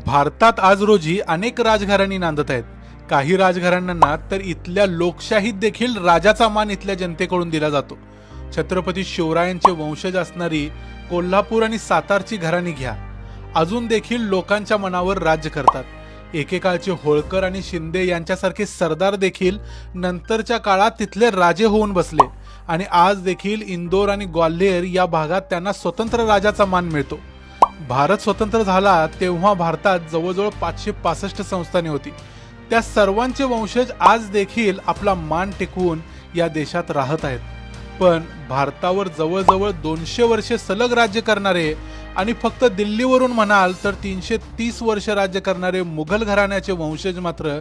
भारतात आज रोजी अनेक राजघराणी नांदत आहेत. काही राजघराण्यांना तर इथल्या लोकशाहीत देखील राजाचा मान इथल्या जनतेकडून दिला जातो. छत्रपती शिवरायांचे वंशज असणारी कोल्हापूर आणि सातारची घराणी घ्या, अजून देखील लोकांच्या मनावर राज्य करतात. एकेकाळचे होळकर आणि शिंदे यांच्यासारखे सरदार देखील नंतरच्या काळात तिथले राजे होऊन बसले आणि आज देखील इंदोर आणि ग्वाल्हेर या भागात त्यांना स्वतंत्र राजाचा मान मिळतो. भारत स्वतंत्र झाला तेव्हा भारतात जवळजवळ 565 संस्थाने होती. त्या सर्वांचे वंशज आज देखील आपला मान टिकवून या देशात राहत आहेत. पण भारतावर जवळजवळ 200 वर्षे सलग राज्य करणारे आणि फक्त दिल्लीवरून म्हणाल तर 330 वर्ष राज्य करणारे मुघल घराण्याचे वंशज मात्र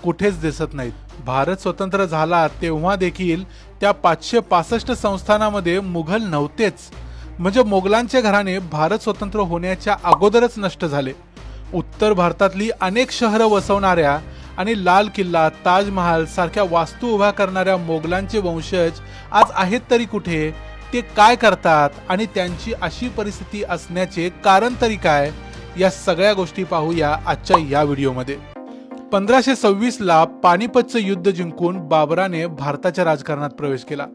कुठेच दिसत नाहीत. भारत स्वतंत्र झाला तेव्हा देखील त्या 565 संस्थानामध्ये मुघल नव्हतेच. म्हणजे मोगलांचे घराणे भारत स्वतंत्र होण्याच्या अगोदरच नष्ट झाले. उत्तर भारतातली अनेक शहरं वसवणाऱ्या आणि लाल किल्ला, ताजमहाल सारख्या वास्तू उभ्या करणाऱ्या मोगलांचे वंशज आज आहेत तरी कुठे, ते काय करतात आणि त्यांची अशी परिस्थिती असण्याचे कारण तरी काय, या सगळ्या गोष्टी पाहूया आजच्या या व्हिडिओमध्ये. 1526 ला पानिपतचं युद्ध जिंकून बाबराने भारताच्या राजकारणात प्रवेश केला.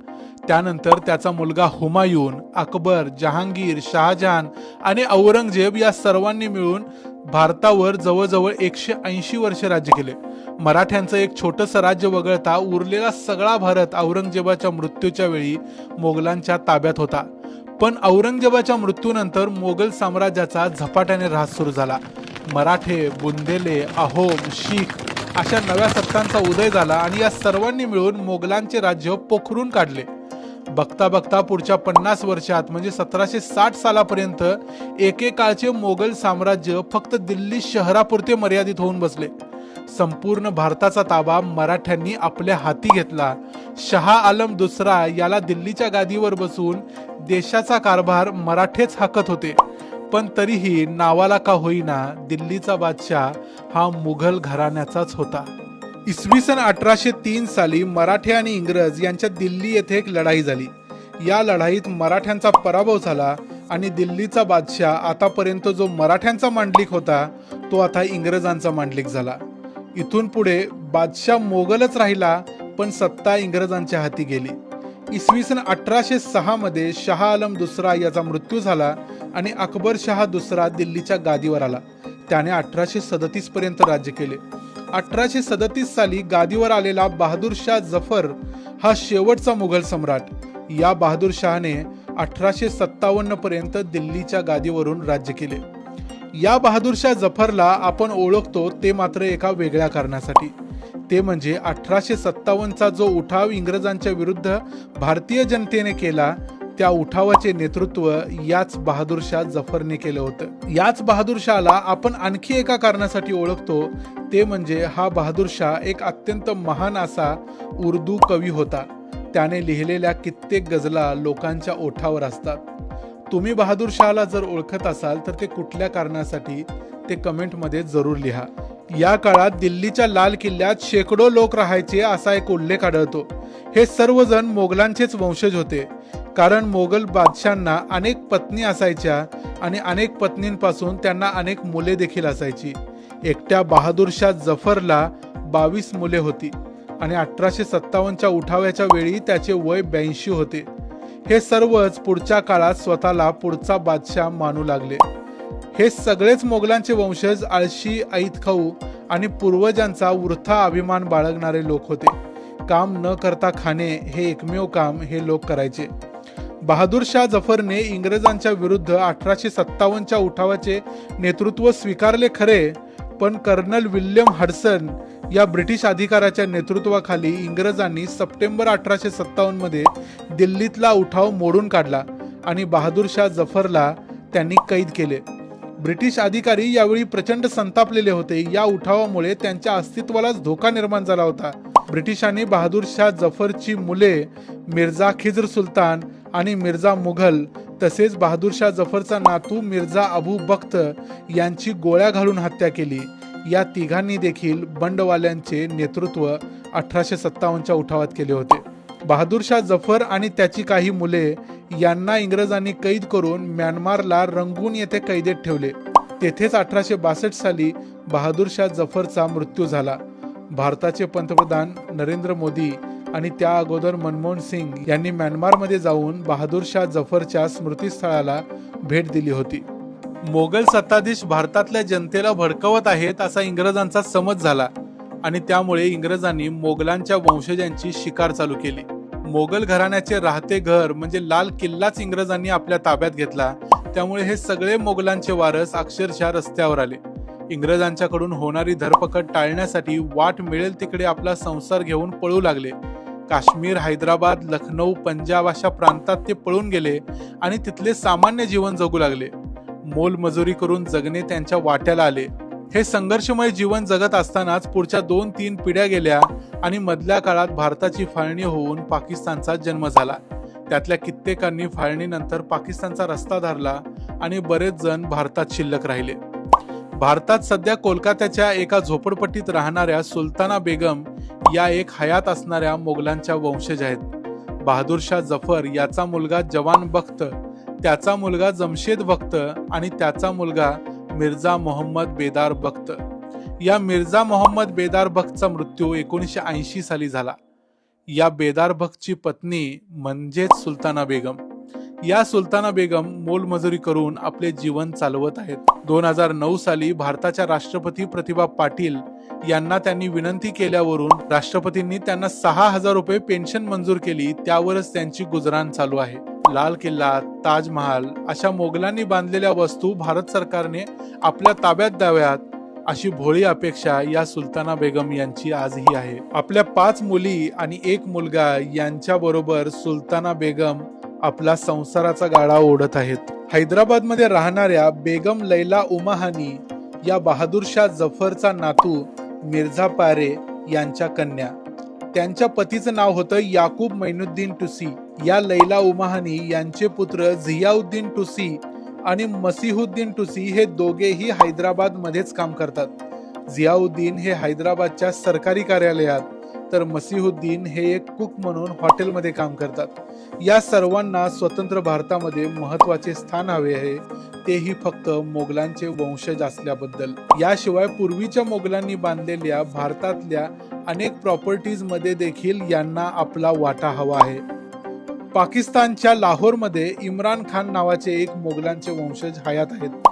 त्यानंतर त्याचा मुलगा हुमायून, अकबर, जहांगीर, शहाजहान आणि औरंगजेब या सर्वांनी मिळून भारतावर जवळजवळ 180 वर्ष राज्य केले. मराठ्यांचं एक छोटंसं राज्य वगळता उरलेला सगळा भारत औरंगजेबाच्या मृत्यूच्या वेळी मोगलांच्या ताब्यात होता. पण औरंगजेबाच्या मृत्यूनंतर मोगल साम्राज्याचा झपाट्याने ऱ्हास सुरू झाला. मराठे, बुंदेले, अहोम, शीख अशा नव्या सत्तांचा उदय झाला आणि या सर्वांनी मिळून मोगलांचे राज्य पोखरून काढले. बघता बघता पुढच्या 50 वर्षात म्हणजे 1760 सालापर्यंत एकेकाळचे मोगल साम्राज्य फक्त दिल्ली शहरापुरते मर्यादित होऊन बसले. संपूर्ण भारताचा ताबा मराठ्यांनी आपल्या हाती घेतला. शहा आलम दुसरा याला दिल्लीच्या गादीवर बसून देशाचा कारभार मराठेच हाकत होते. पण तरीही नावाला का होईना दिल्लीचा बादशाह हा मुघल घराण्याचाच होता. इसवी सन 1803 साली मराठे आणि इंग्रज यांच्यात दिल्ली येथे एक लढाई झाली. या लढाईत मराठ्यांचा पराभव झाला आणि दिल्लीचा बादशाह आतापर्यंत जो मराठ्यांचा मांडलिक होता तो आता इंग्रजांचा मांडलिक झाला. इथून पुढे बादशाह मोगलच राहिला पण सत्ता इंग्रजांच्या हाती गेली. इसवी सन 1806 मध्ये शहा आलम दुसरा याचा मृत्यू झाला आणि अकबर शहा दुसरा दिल्लीच्या गादीवर आला. त्याने 1837 पर्यंत राज्य केले. 1837 साली गादीवर आलेला बहादूर शाह जफर हा शेवटचा मुघल सम्राट. या बहादूर शहाने 1857 पर्यंत दिल्लीच्या गादीवरून राज्य केले. या बहादूर शाह जफरला आपण ओळखतो ते मात्र एका वेगळ्या कारणासाठी. ते म्हणजे 1857चा जो उठाव इंग्रजांच्या विरुद्ध भारतीय जनतेने केला त्या उठावाचे नेतृत्व याच बहादूर शाह जफरने केलं होतं. याच बहादूर शाहला आपण आणखी एका कारणासाठी ओळखतो ते म्हणजे हा बहादूर शाह एक अत्यंत महान असा उर्दू कवी होता. त्याने लिहिलेल्या कित्येक गझला लोकांच्या ओठावर असतात. तुम्ही बहादूर शाहला जर ओळखत असाल तर ते कुठल्या कारणासाठी ते कमेंटमध्ये जरूर लिहा. या काळात दिल्लीच्या लाल किल्ल्यात शेकडो लोक राहायचे असा एक उल्लेख आढळतो. हे सर्वजण मोगलांचेच वंशज होते. कारण मोगल बादशांना अनेक पत्नी असायच्या आणि अनेक पत्नींपासून त्यांना अनेक मुले देखील असायची. एकट्या बहादूर शाह जफरला 22 मुले होती आणि 1857च्या उठावाच्या वेळी त्याचे वय 82 होते. हे सर्वच पुढच्या काळात स्वतःला पुढचा बादशाह मानू लागले. हे सगळेच मोगलांचे वंशज आळशी, ऐतखाऊ आणि पूर्वजांचा वृथा अभिमान बाळगणारे लोक होते. काम न करता खाणे हे एकमेव काम हे लोक करायचे. बहादूर शाह जफरने इंग्रजांच्या विरुद्ध 1857च्या उठावाचे नेतृत्व स्वीकारले खरे, पण कर्नल विल्यम हडसन या ब्रिटिश अधिकाऱ्याच्या नेतृत्वाखाली इंग्रजांनी सप्टेंबर 1857 मध्ये दिल्लीतला उठाव मोडून काढला आणि बहादूर शाह जफरला त्यांनी कैद केले. ब्रिटिश अधिकारी यावेळी प्रचंड संतापलेले होते. या उठावामुळे त्यांच्या अस्तित्वालाच धोका निर्माण झाला होता. ब्रिटिशांनी बहादूर शाह जफरची मुले मिर्झा खिज्र सुलतान आणि मिर्झा मुघल तसेच बहादूर शाह जफरचा नातू मिर्झा अबू बख्त यांची गोळ्या घालून हत्या केली. या तिघांनी देखील बंडवाल्यांचे नेतृत्व 1857च्या उठावात केले होते. बहादूर शाह जफर आणि त्याची काही मुले यांना इंग्रजांनी कैद करून म्यानमारला रंगून येथे कैदेत ठेवले. तेथेच 1862 साली बहादूर शाह जफरचा मृत्यू झाला. भारताचे पंतप्रधान नरेंद्र मोदी आणि त्या अगोदर मनमोहन सिंग यांनी म्यानमारमध्ये जाऊन बहादूर शाह जफरच्या स्मृतीस्थळाला भेट दिली होती. मोगल सत्ताधीश भारतातल्या जनतेला भडकवत आहेत असा इंग्रजांचा समज झाला आणि त्यामुळे इंग्रजांनी मोगलांच्या वंशजांची शिकार चालू केली. मोगल घराण्याचे राहते घर म्हणजे लाल किल्लाच इंग्रजांनी आपल्या ताब्यात घेतला. त्यामुळे हे सगळे मोगलांचे वारस अक्षरशः रस्त्यावर आले. इंग्रजांच्याकडून होणारी धरपकड टाळण्यासाठी वाट मिळेल तिकडे आपला संसार घेऊन पळू लागले. काश्मीर, हैदराबाद, लखनौ, पंजाब अशा प्रांतात ते पळून गेले आणि तिथले सामान्य जीवन जगू लागले. मोलमजुरी करून जगणे त्यांच्या वाट्याला आले. हे संघर्षमय जीवन जगत असतानाच पुढच्या 2-3 पिढ्या गेल्या आणि मधल्या काळात भारताची फाळणी होऊन पाकिस्तानचा जन्म झाला. त्यातल्या कित्येकांनी फाळणीनंतर पाकिस्तानचा रस्ता धरला आणि बरेच जण भारतात शिल्लक राहिले. भारतात सध्या कोलकात्याच्या एका झोपडपट्टीत राहणाऱ्या सुलताना बेगम या एक हयात असणाऱ्या मोगलांच्या वंशज आहेत. बहादूर शाह जफर याचा मुलगा जवान बख्त, त्याचा मुलगा जमशेद बख्त आणि त्याचा मुलगा मिर्झा मोहम्मद बेदार बख्त. या मिर्झा मोहम्मद बेदार बख्तचा मृत्यू 1980 साली झाला. या बेदार बख्तची पत्नी म्हणजेच सुलताना बेगम. या सुलताना बेगम मोलमजुरी करून आपले जीवन चालवत आहेत. 2009 साली भारताच्या राष्ट्रपती प्रतिभा पाटील यांना त्यांनी विनंती केल्यावरून राष्ट्रपतींनी त्यांना 6,000 रुपये पेन्शन मंजूर केली. त्यावरच त्यांची गुजराण चालू आहे. लाल किल्ला, ताजमहाल अशा मोगलांनी बांधलेल्या वस्तू भारत सरकारने आपल्या ताब्यात द्याव्यात अशी भोळी अपेक्षा या सुलताना बेगम यांची आजही आहे. आपल्या 5 मुली आणि 1 मुलगा यांच्या बरोबर सुलताना बेगम आपला संसाराचा गाडा ओढत आहेत. हैदराबाद मध्ये राहणाऱ्या बेगम लैला उमाहानी या बहादूर शाह जफरचा नातू मिर्झा पारे यांच्या कन्या. त्यांच्या पतीचं नाव होतं याकूब मैनुद्दीन टुसी. या लैला उमाहानी यांचे पुत्र झियाउद्दीन टुसी आणि मसीहुद्दीन टुसी हे दोघेही हैदराबाद मध्येच काम करतात. झियाउद्दीन हे हैदराबादच्या सरकारी कार्यालयात तर मसीहुद्दीन हे एक कुक म्हणून हॉटेलमध्ये काम करतात. या सर्वांना स्वतंत्र भारतामध्ये महत्वाचे स्थान हवे आहे, तेही फक्त मोगलांचे वंशज असल्याबद्दल. याशिवाय पूर्वीच्या मोगलांनी बांधलेल्या भारतातल्या अनेक प्रॉपर्टीज मध्ये देखील यांना आपला वाटा हवा आहे. पाकिस्तानच्या लाहोरमध्ये इम्रान खान नावाचे एक मोगलांचे वंशज हयात आहेत.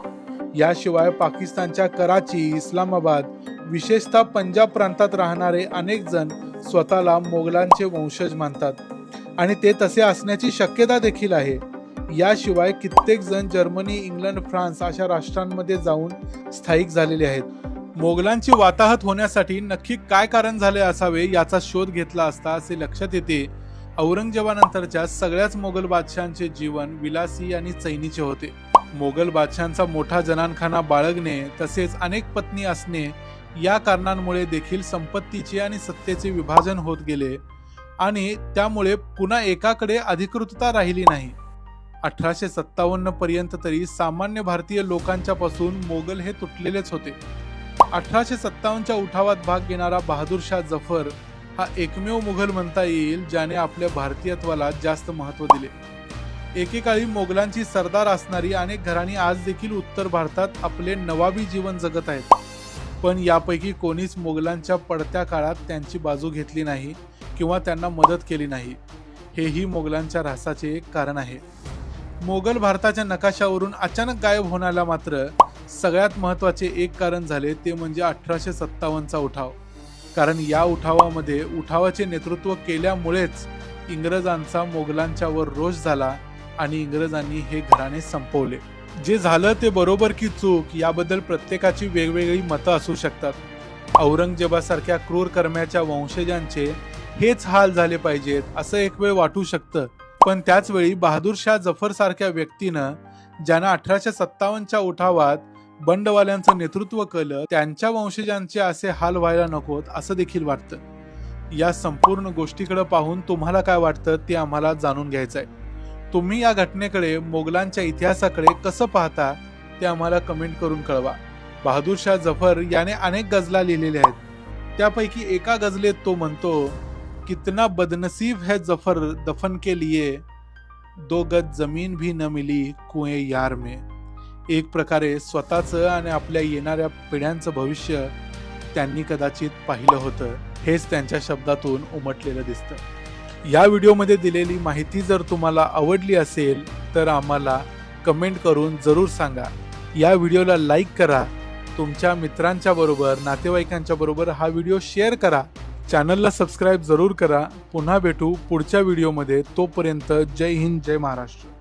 याशिवाय पाकिस्तानच्या कराची, इस्लामाबाद, विशेषतः पंजाब प्रांतात राहणारे अनेक जण स्वतःला मोगलांचे वंशज मानतात आणि ते तसे असण्याची शक्यता देखील आहे. याशिवाय कित्येक जण जर्मनी, इंग्लंड, फ्रान्स अशा राष्ट्रांमध्ये जाऊन स्थायिक झालेले आहेत. मोगलांची वाताहत होण्यासाठी नक्की काय कारण झाले असावे याचा शोध घेतला असता असे लक्षात येते औरंगजेबानंतरच्या सगळ्याच मोगल बादशहांचे जीवन विलासी आणि चैनीचे होते. मोगल बादशहांचा मोठा जनानखाना बाळगणे तसेच अनेक पत्नी असणे या कारणांमुळे देखील संपत्तीचे आणि सत्तेचे विभाजन होत गेले आणि त्यामुळे पुन्हा एकाकडे अधिकृतता राहिली नाही. 1857 पर्यंत तरी सामान्य भारतीय लोकांच्या पासून मोगल हे तुटलेलेच होते. 1857च्या उठावात भाग घेणारा बहादूर शाह जफर हा एकमेव मुघल म्हणता येईल ज्याने आपल्या भारतीयत्वाला जास्त महत्त्व दिले. एकेकाळी मोगलांची सरदार असणारी अनेक घराणी आज देखील उत्तर भारतात आपले नवाबी जीवन जगत आहेत. पण यापैकी कोणीच मोगलांच्या पडत्या काळात त्यांची बाजू घेतली नाही किंवा त्यांना मदत केली नाही. हेही मोगलांच्या ऱ्हासाचे एक कारण आहे. मोगल भारताच्या नकाशावरून अचानक गायब होण्याला मात्र सगळ्यात महत्त्वाचे एक कारण झाले ते म्हणजे 1857चा उठाव. कारण या उठावामध्ये उठावाचे नेतृत्व केल्यामुळेच इंग्रजांचा मोगलांच्यावर रोष झाला आणि इंग्रजांनी हे घराणे संपवले. जे झालं ते बरोबर की चूक याबद्दल प्रत्येकाची वेगवेगळी मतं असू शकतात. औरंगजेबासारख्या क्रूर कर्म्याच्या वंशजांचे हेच हाल झाले पाहिजेत असं एक वेळ वाटू शकतं. पण त्याच वेळी बहादूर शाह जफर सारख्या व्यक्तीनं ज्यांना 1857च्या उठावात बंडवाल्यांचं नेतृत्व केलं त्यांच्या वंशजांचे असे हाल व्हायला नकोत असं देखील वाटतं. या संपूर्ण गोष्टीकडे पाहून तुम्हाला काय वाटतं ते आम्हाला जाणून घ्यायचं आहे. तुम्ही या घटनेकडे मोगलांच्या इतिहासाकडे कसं पाहता ते आम्हाला कमेंट करून कळवा. बहादूर शाह जफर याने अनेक गझला लिहिलेल्या आहेत. त्यापैकी एका गझलेत तो म्हणतो, कितना बदनसीब है जफर दफन के लिए, 2 गज जमीन भी न मिली कुएं यार में. एक प्रकारे स्वतःचं आणि आपल्या येणाऱ्या पिढ्यांचं भविष्य त्यांनी कदाचित पाहिलं होतं, हेच त्यांच्या शब्दातून उमटलेलं दिसतं. या व्हिडिओमध्ये दिलेली माहिती जर तुम्हाला आवडली असेल तर आम्हाला कमेंट करून जरूर सांगा. या व्हिडिओला लाईक करा, तुमच्या मित्रांच्या बरोबर, नातेवाईकांच्या बरोबर हा व्हिडिओ शेअर करा. चॅनलला सबस्क्राईब जरूर करा. पुन्हा भेटू पुढच्या व्हिडिओमध्ये. तोपर्यंत जय हिंद, जय महाराष्ट्र.